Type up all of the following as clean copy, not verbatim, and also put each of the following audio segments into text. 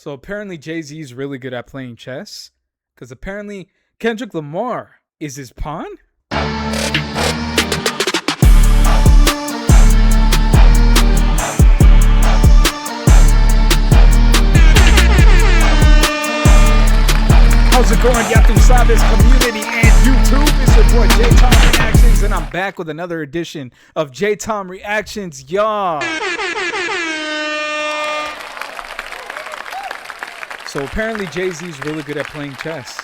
So apparently Jay-Z is really good at playing chess, because apparently Kendrick Lamar is his pawn? How's it going, Jtomreactions community and YouTube? It's your boy Jtomreactions, and I'm back with another edition of Jtomreactions, y'all. So apparently Jay-Z is really good at playing chess,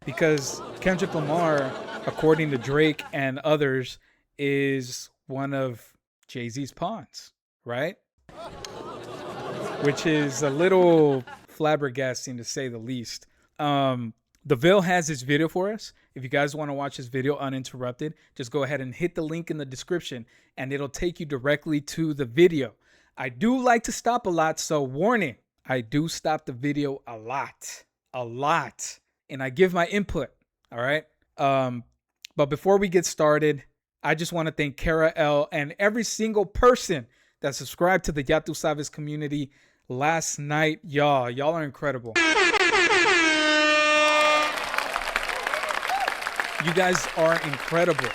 because Kendrick Lamar, according to Drake and others, is one of Jay-Z's pawns, right? Which is a little flabbergasting, to say the least. The Ville has his video for us. If you guys want to watch this video uninterrupted, just go ahead and hit the link in the description and it'll take you directly to the video. I do like to stop a lot, so warning, I do stop the video a lot, and I give my input, all right? But before we get started, I just want to thank Kara L and every single person that subscribed to the Jtomreactions community last night. Y'all are incredible. You guys are incredible.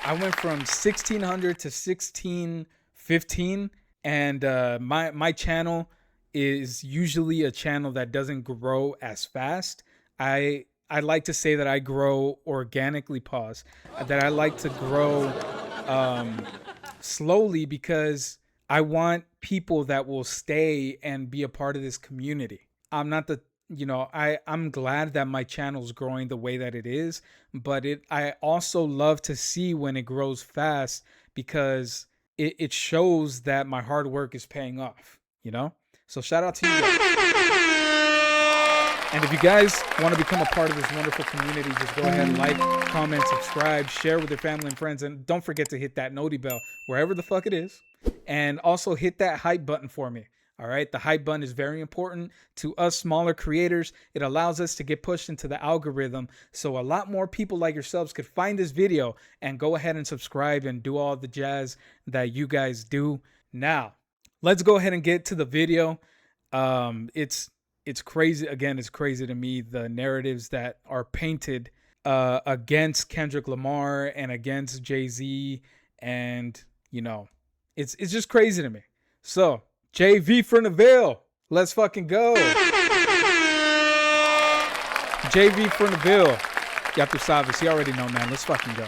I went from 1,600 to 1,615, and my channel is usually a channel that doesn't grow as fast. I like to say that I grow organically, that I like to grow slowly, because I want people that will stay and be a part of this community. I'm not the I'm glad that my channel's growing the way that it is, but I also love to see when it grows fast, because it shows that my hard work is paying off, So shout out to you guys. And if you guys want to become a part of this wonderful community, just go ahead and like, comment, subscribe, share with your family and friends, and don't forget to hit that noti bell wherever the fuck it is, and also hit that hype button for me. All right, the hype button is very important to us smaller creators. It allows us to get pushed into the algorithm, so a lot more people like yourselves could find this video and go ahead and subscribe and do all the jazz that you guys do. Now, let's go ahead and get to the video. It's crazy. Again, it's crazy to me, the narratives that are painted against Kendrick Lamar and against Jay-Z, and it's just crazy to me. So JV from the Ville, let's fucking go. JV from the Ville, Jtomreactions, you already know, man. Let's fucking go.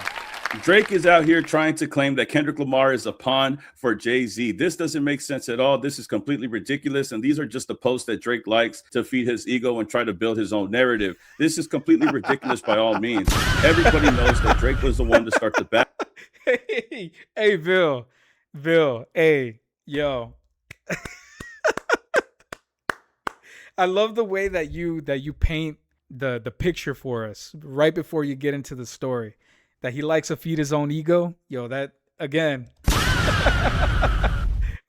Drake is out here trying to claim that Kendrick Lamar is a pawn for Jay-Z. This doesn't make sense at all. This is completely ridiculous. And these are just the posts that Drake likes to feed his ego and try to build his own narrative. This is completely ridiculous by all means. Everybody knows that Drake was the one to start the battle. Hey, Ville, hey, yo. I love the way that you paint the picture for us right before you get into the story, that he likes to feed his own ego. Yo, that again.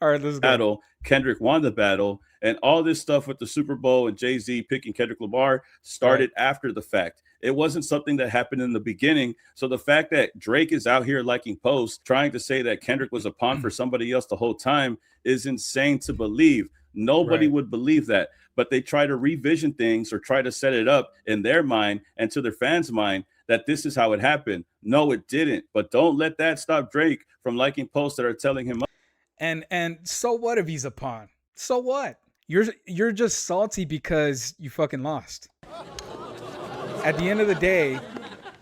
All right, let's go. Battle. Kendrick won the battle, and all this stuff with the Super Bowl and Jay-Z picking Kendrick Lamar started after the fact. It wasn't something that happened in the beginning. So the fact that Drake is out here liking posts trying to say that Kendrick was a pawn for somebody else the whole time is insane to believe. Nobody would believe that, but they try to revision things or try to set it up in their mind and to their fans' mind that this is how it happened. No, it didn't. But don't let that stop Drake from liking posts that are telling him. And so what if he's a pawn? So what? You're just salty because you fucking lost. At the end of the day,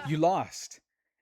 you lost,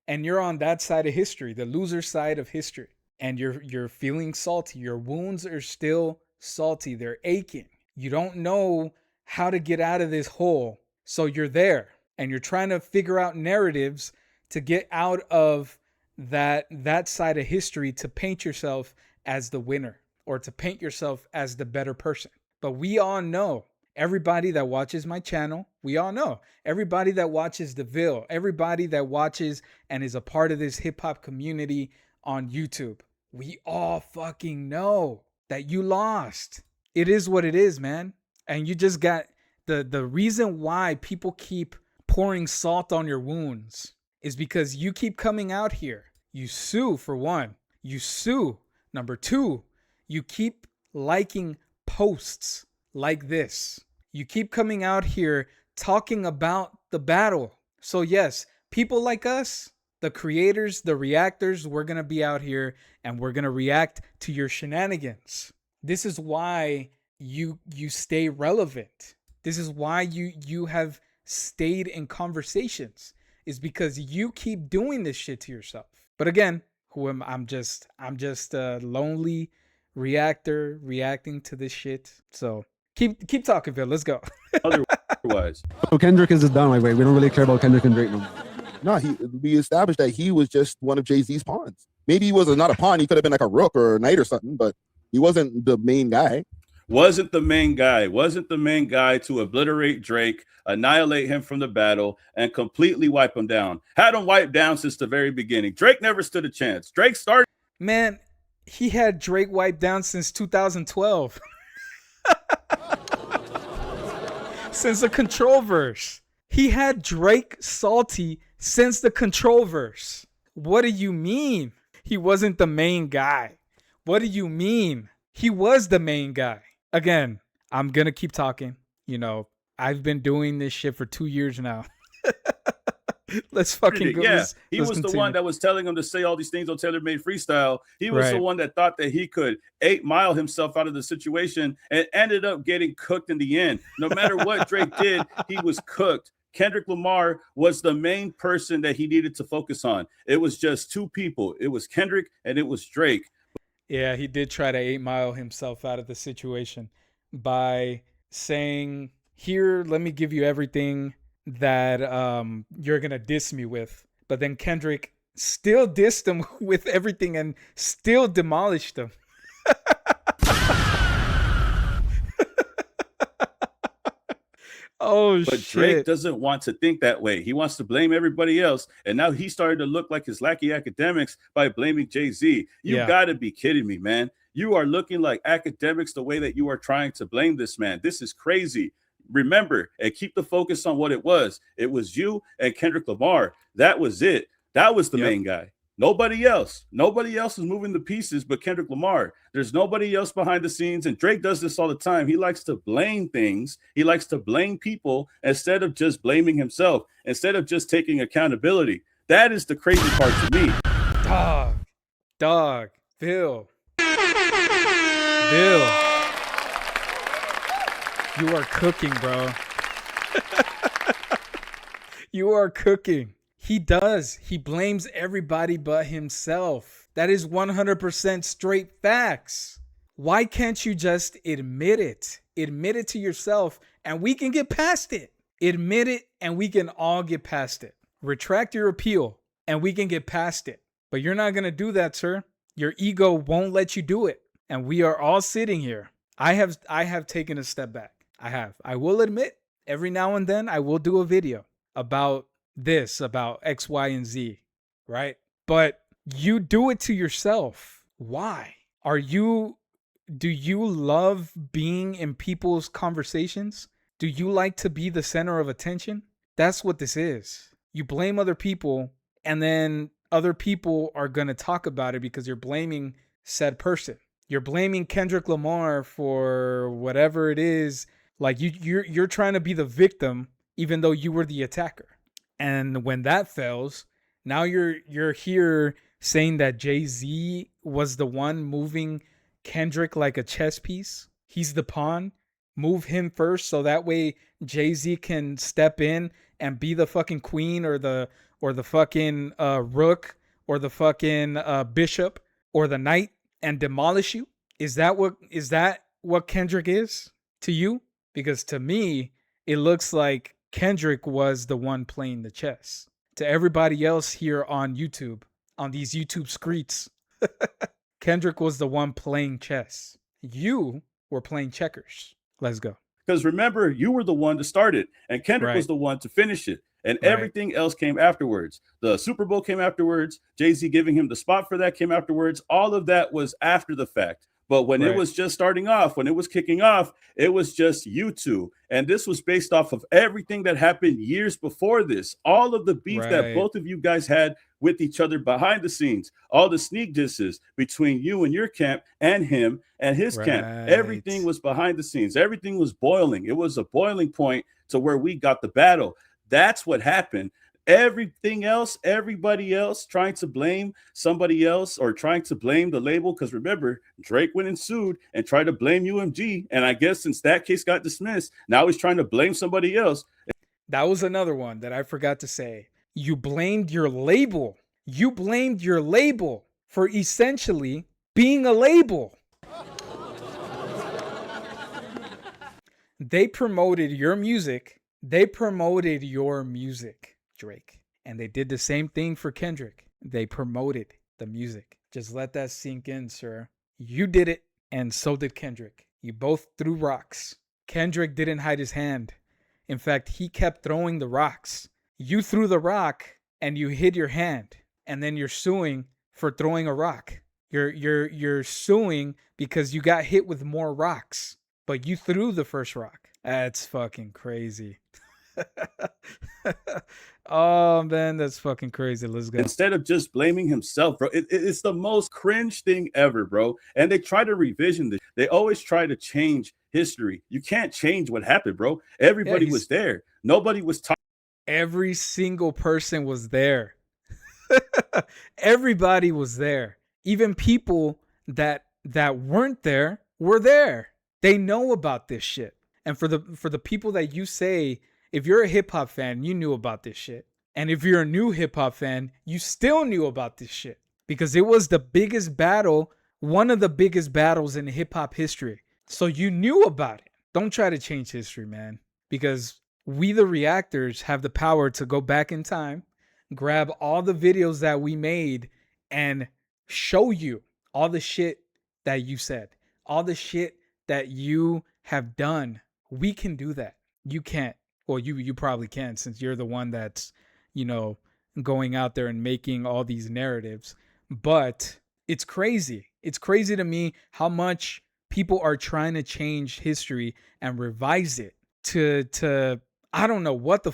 and you're on that side of history, the loser side of history, and you're feeling salty. Your wounds are still salty. They're aching. You don't know how to get out of this hole, so you're there, and you're trying to figure out narratives to get out of that side of history, to paint yourself as the winner or to paint yourself as the better person. But we all know, everybody that watches my channel, we all know, everybody that watches the Ville, everybody that watches and is a part of this hip hop community on YouTube, we all fucking know that you lost. It is what it is, man. And you just got the reason why people keep pouring salt on your wounds is because you keep coming out here. You sue, for one. You sue. Number two, you keep liking posts like this. You keep coming out here talking about the battle. So yes, people like us, the creators, the reactors, we're going to be out here and we're going to react to your shenanigans. This is why you stay relevant. This is why you have stayed in conversations, is because you keep doing this shit to yourself. But again, I'm just a lonely reactor reacting to this shit. So keep talking, Phil. Let's go. Otherwise, So Kendrick is just done. Like, wait, we don't really care about Kendrick and Drake no more. No, we established that he was just one of Jay-Z's pawns. Maybe he was not a pawn. He could have been like a rook or a knight or something, but he wasn't the main guy. Wasn't the main guy to obliterate Drake, annihilate him from the battle, and completely wipe him down. Had him wiped down since the very beginning. Drake never stood a chance. Drake started. Man, he had Drake wiped down since 2012. Since the Control verse. He had Drake salty since the Control verse. What do you mean he wasn't the main guy? What do you mean? He was the main guy. Again, I'm going to keep talking. You know, I've been doing this shit for 2 years now. Let's fucking go. Yeah, he let's was continue. the one that was telling him to say all these things on Taylor Made Freestyle. He was the one that thought that he could 8 Mile himself out of the situation and ended up getting cooked in the end. No matter what Drake did, he was cooked. Kendrick Lamar was the main person that he needed to focus on. It was just two people. It was Kendrick and it was Drake. Yeah, he did try to 8 Mile himself out of the situation by saying, here, let me give you everything that you're going to diss me with. But then Kendrick still dissed him with everything and still demolished him. Oh, but shit. Drake doesn't want to think that way. He wants to blame everybody else. And now he started to look like his lackey academics by blaming Jay-Z. You got to be kidding me, man. You are looking like academics the way that you are trying to blame this man. This is crazy. Remember, and keep the focus on what it was. It was you and Kendrick Lamar. That was it. That was the main guy. Nobody else. Nobody else is moving the pieces but Kendrick Lamar. There's nobody else behind the scenes. And Drake does this all the time. He likes to blame things. He likes to blame people instead of just blaming himself, instead of just taking accountability. That is the crazy part to me. Dog, Bill. You are cooking, bro. You are cooking. He does. He blames everybody but himself. That is 100% straight facts. Why can't you just admit it? Admit it to yourself and we can get past it. Admit it and we can all get past it. Retract your appeal and we can get past it. But you're not going to do that, sir. Your ego won't let you do it. And we are all sitting here. I have taken a step back. I will admit, every now and then I will do a video about this, about X, Y, and Z, right? But you do it to yourself. Why? Do you love being in people's conversations? Do you like to be the center of attention? That's what this is. You blame other people and then other people are going to talk about it because you're blaming said person. You're blaming Kendrick Lamar for whatever it is. Like you're trying to be the victim even though you were the attacker. And when that fails, now you're here saying that Jay-Z was the one moving Kendrick like a chess piece. He's the pawn. Move him first so that way Jay-Z can step in and be the fucking queen or the fucking rook or the fucking bishop or the knight and demolish you. Is that what Kendrick is to you? Because to me, it looks like Kendrick was the one playing the chess. To everybody else here on YouTube, on these YouTube screets, Kendrick was the one playing chess. You were playing checkers. Let's go. Because remember, you were the one to start it, and Kendrick was the one to finish it. And everything else came afterwards. The Super Bowl came afterwards. Jay-Z giving him the spot for that came afterwards. All of that was after the fact. But when it Right. was just starting off, when it was kicking off, it was just you two. And this was based off of everything that happened years before this. All of the beef that Right. both of you guys had with each other behind the scenes, all the sneak disses between you and your camp and him and his camp. Everything Right. was behind the scenes. Everything was boiling. It was a boiling point to where we got the battle. That's what happened. Everything else, everybody else trying to blame somebody else or trying to blame the label. Because remember, Drake went and sued and tried to blame UMG. And I guess since that case got dismissed, now he's trying to blame somebody else. That was another one that I forgot to say. You blamed your label. You blamed your label for essentially being a label. They promoted your music. They promoted your music, Drake. And they did the same thing for Kendrick. They promoted the music. Just let that sink in, sir. You did it, and so did Kendrick. You both threw rocks. Kendrick didn't hide his hand. In fact, he kept throwing the rocks. You threw the rock and you hid your hand, and then you're suing for throwing a rock. You're suing because you got hit with more rocks, but you threw the first rock. That's fucking crazy. Oh man, that's fucking crazy. Let's go. Instead of just blaming himself, bro, it's the most cringe thing ever, bro. And they try to revision this. They always try to change history. You can't change what happened, bro. Everybody was there. Nobody was talking. Every single person was there. Everybody was there. Even people that weren't there were there. They know about this shit. And for the people that you say, if you're a hip hop fan, you knew about this shit. And if you're a new hip hop fan, you still knew about this shit. Because it was the biggest battle, one of the biggest battles in hip hop history. So you knew about it. Don't try to change history, man. Because we, the reactors, have the power to go back in time, grab all the videos that we made, and show you all the shit that you said, all the shit that you have done. We can do that. You can't. Well, you probably can, since you're the one that's, going out there and making all these narratives. But it's crazy. It's crazy to me how much people are trying to change history and revise it to I don't know why the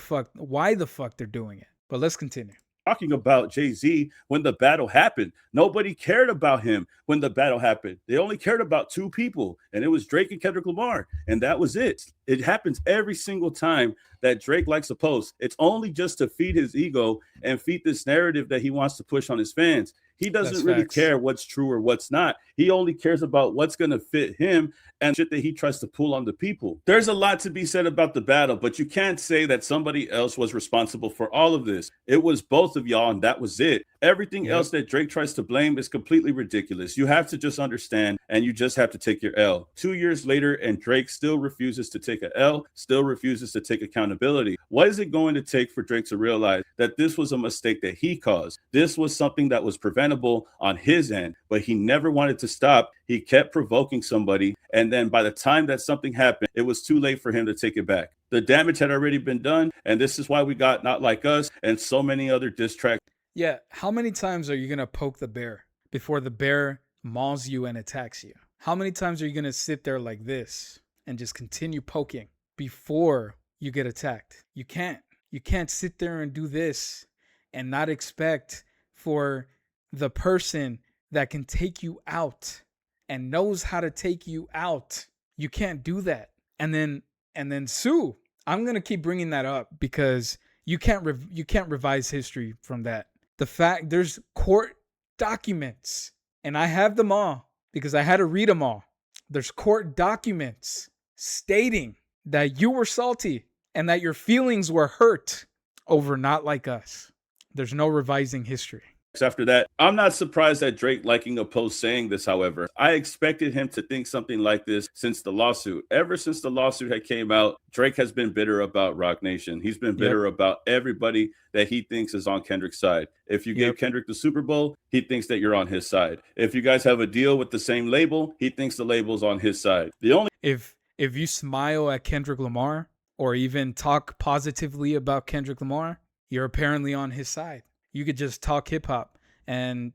fuck they're doing it. But let's continue. Talking about Jay-Z when the battle happened. Nobody cared about him when the battle happened. They only cared about two people, and it was Drake and Kendrick Lamar, and that was it. It happens every single time that Drake likes a post. It's only just to feed his ego and feed this narrative that he wants to push on his fans. He doesn't really care what's true or what's not. He only cares about what's going to fit him and shit that he tries to pull on the people. There's a lot to be said about the battle, but you can't say that somebody else was responsible for all of this. It was both of y'all, and that was it. Everything else that Drake tries to blame is completely ridiculous. You have to just understand, and you just have to take your L. 2 years later, and Drake still refuses to take an L, still refuses to take accountability. What is it going to take for Drake to realize that this was a mistake that he caused? This was something that was preventable on his end, but he never wanted to stop. He kept provoking somebody, and then by the time that something happened, it was too late for him to take it back. The damage had already been done, and this is why we got Not Like Us and so many other diss tracks. Yeah, how many times are you going to poke the bear before the bear mauls you and attacks you? How many times are you going to sit there like this and just continue poking before you get attacked? You can't. You can't sit there and do this and not expect for the person that can take you out and knows how to take you out. You can't do that. And then sue. I'm going to keep bringing that up because you can't revise history from that. The fact there's court documents, and I have them all because I had to read them all. There's court documents stating that you were salty and that your feelings were hurt over Not Like Us. There's no revising history. After that, I'm not surprised at Drake liking a post saying this, however. I expected him to think something like this since the lawsuit. Ever since the lawsuit had came out, Drake has been bitter about Roc Nation. He's been bitter about everybody that he thinks is on Kendrick's side. If you gave Kendrick the Super Bowl, he thinks that you're on his side. If you guys have a deal with the same label, he thinks the label's on his side. The only If you smile at Kendrick Lamar or even talk positively about Kendrick Lamar, you're apparently on his side. You could just talk hip hop and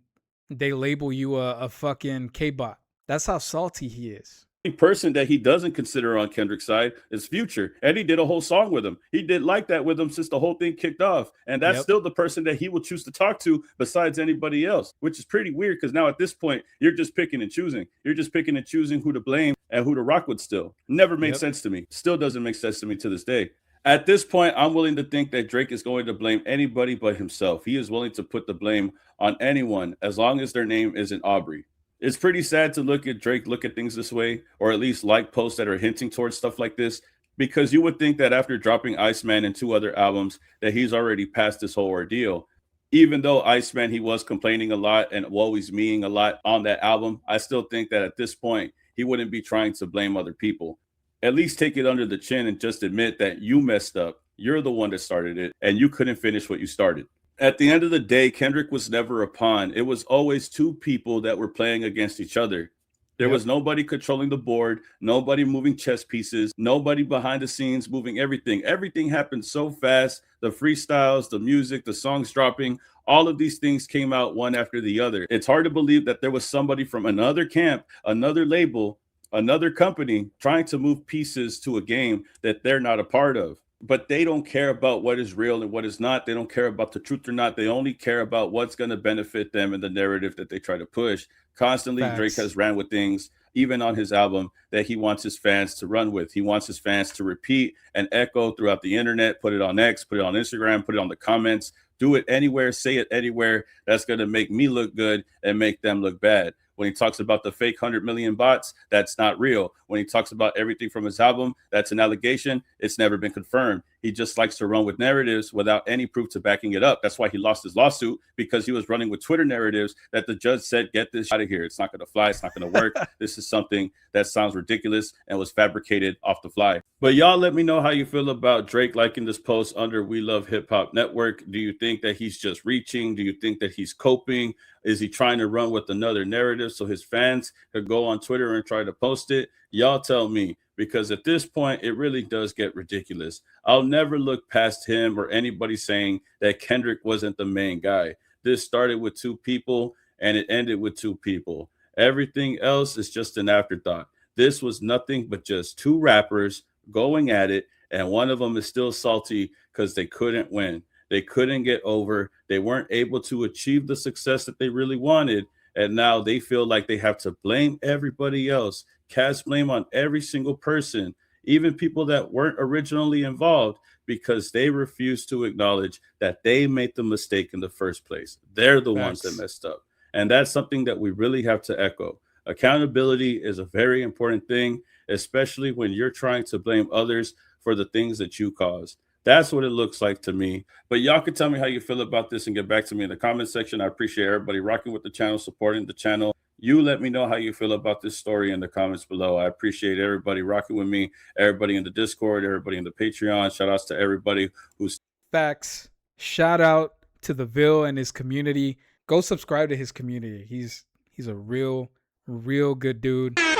they label you a fucking Kdot. That's how salty he is. Person that he doesn't consider on Kendrick's side is Future, and he did a whole song with him. He did like that with him since the whole thing kicked off, and that's Yep. still the person that he will choose to talk to besides anybody else, which is pretty weird because now at this point you're just picking and choosing. You're just picking and choosing who to blame and who to rock with. Still, never made Yep. sense to me. Still doesn't make sense to me to this day. At this point, I'm willing to think that Drake is going to blame anybody but himself. He is willing to put the blame on anyone as long as their name isn't Aubrey. It's pretty sad to look at Drake look at things this way, or at least like posts that are hinting towards stuff like this, because you would think that after dropping Iceman and 2 other albums, that he's already past this whole ordeal. Even though Iceman, he was complaining a lot and always meaning a lot on that album, I still think that at this point, he wouldn't be trying to blame other people. At least take it under the chin and just admit that you messed up. You're the one that started it, and you couldn't finish what you started. At the end of the day, Kendrick was never a pawn. It was always 2 people that were playing against each other. There was nobody controlling the board, nobody moving chess pieces, nobody behind the scenes moving everything. Everything happened so fast. The freestyles, the music, the songs dropping, all of these things came out one after the other. It's hard to believe that there was somebody from another camp, another label, another company trying to move pieces to a game that they're not a part of. But they don't care about what is real and what is not. They don't care about the truth or not. They only care about what's going to benefit them and the narrative that they try to push. Constantly, Facts. Drake has ran with things, even on his album, that he wants his fans to run with. He wants his fans to repeat and echo throughout the internet, put it on X, put it on Instagram, put it on the comments, do it anywhere, say it anywhere. That's going to make me look good and make them look bad. When he talks about the fake 100 million bots, that's not real. When he talks about everything from his album, that's an allegation. It's never been confirmed. He just likes to run with narratives without any proof to backing it up. That's why he lost his lawsuit, because he was running with Twitter narratives that the judge said, get this out of here. It's not going to fly. It's not going to work. This is something that sounds ridiculous and was fabricated off the fly. But y'all let me know how you feel about Drake liking this post under We Love Hip Hop Network. Do you think that he's just reaching? Do you think that he's coping? Is he trying to run with another narrative so his fans could go on Twitter and try to post it? Y'all tell me, because at this point, it really does get ridiculous. I'll never look past him or anybody saying that Kendrick wasn't the main guy. This started with 2 people and it ended with 2 people. Everything else is just an afterthought. This was nothing but just 2 rappers going at it, and one of them is still salty because they couldn't win. They couldn't get over. They weren't able to achieve the success that they really wanted. And now they feel like they have to blame everybody else, cast blame on every single person, even people that weren't originally involved, because they refuse to acknowledge that they made the mistake in the first place. They're the ones that messed up. And that's something that we really have to echo. Accountability is a very important thing, especially when you're trying to blame others for the things that you caused. That's what it looks like to me. But y'all can tell me how you feel about this and get back to me in the comment section. I appreciate everybody rocking with the channel, supporting the channel. You let me know how you feel about this story in the comments below. I appreciate everybody rocking with me, everybody in the Discord, everybody in the Patreon. Shout outs to everybody who's Facts. Shout out to the Ville and his community. Go subscribe to his community. He's a real good dude. Shout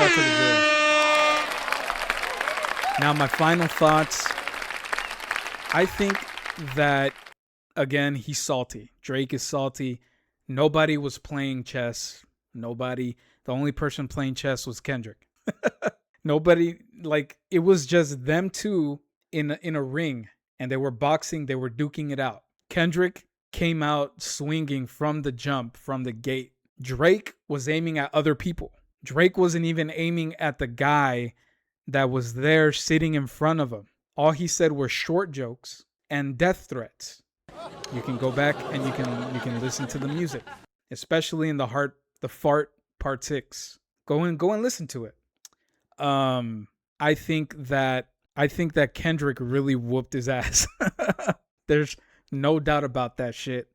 out to the Ville. Now, my final thoughts. I think that, again, he's salty. Drake is salty. Nobody was playing chess. The only person playing chess was Kendrick. Nobody, it was just them 2 in a ring, and they were boxing, they were duking it out. Kendrick came out swinging from the jump, from the gate. Drake was aiming at other people. Drake wasn't even aiming at the guy that was there sitting in front of him. All he said were short jokes and death threats. You can go back and you can listen to the music, especially in the fart part 6. Go and listen to it. I think that Kendrick really whooped his ass. There's no doubt about that shit.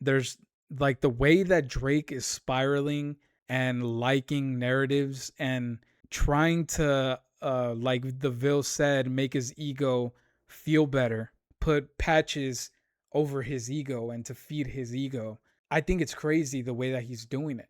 There's the way that Drake is spiraling and liking narratives and trying to like the Ville said, make his ego feel better, put patches over his ego and to feed his ego. I think it's crazy the way that he's doing it.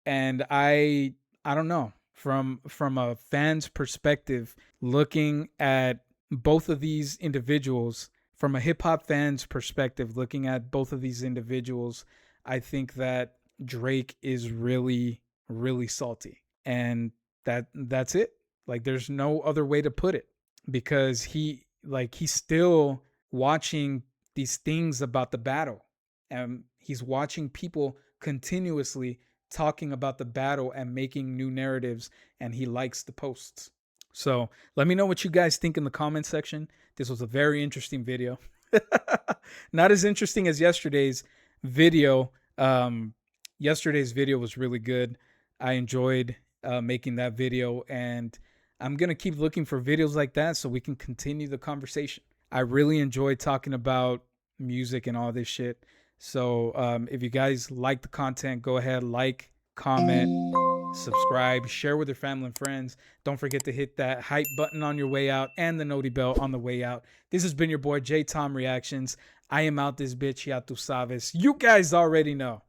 And I don't know, from a fan's perspective, looking at both of these individuals, from a hip hop fan's perspective, looking at both of these individuals, I think that Drake is really, really salty. And that's it. Like there's no other way to put it, because he's still watching these things about the battle, and he's watching people continuously talking about the battle and making new narratives, and he likes the posts. So let me know what you guys think in the comment section. This was a very interesting video. Not as interesting as yesterday's video. Yesterday's video was really good. I enjoyed making that video, and I'm going to keep looking for videos like that so we can continue the conversation. I really enjoy talking about music and all this shit. So if you guys like the content, go ahead, like, comment, subscribe, share with your family and friends. Don't forget to hit that hype button on your way out and the noti bell on the way out. This has been your boy Jtomreactions. I am out this bitch, ya tu sabes. You guys already know.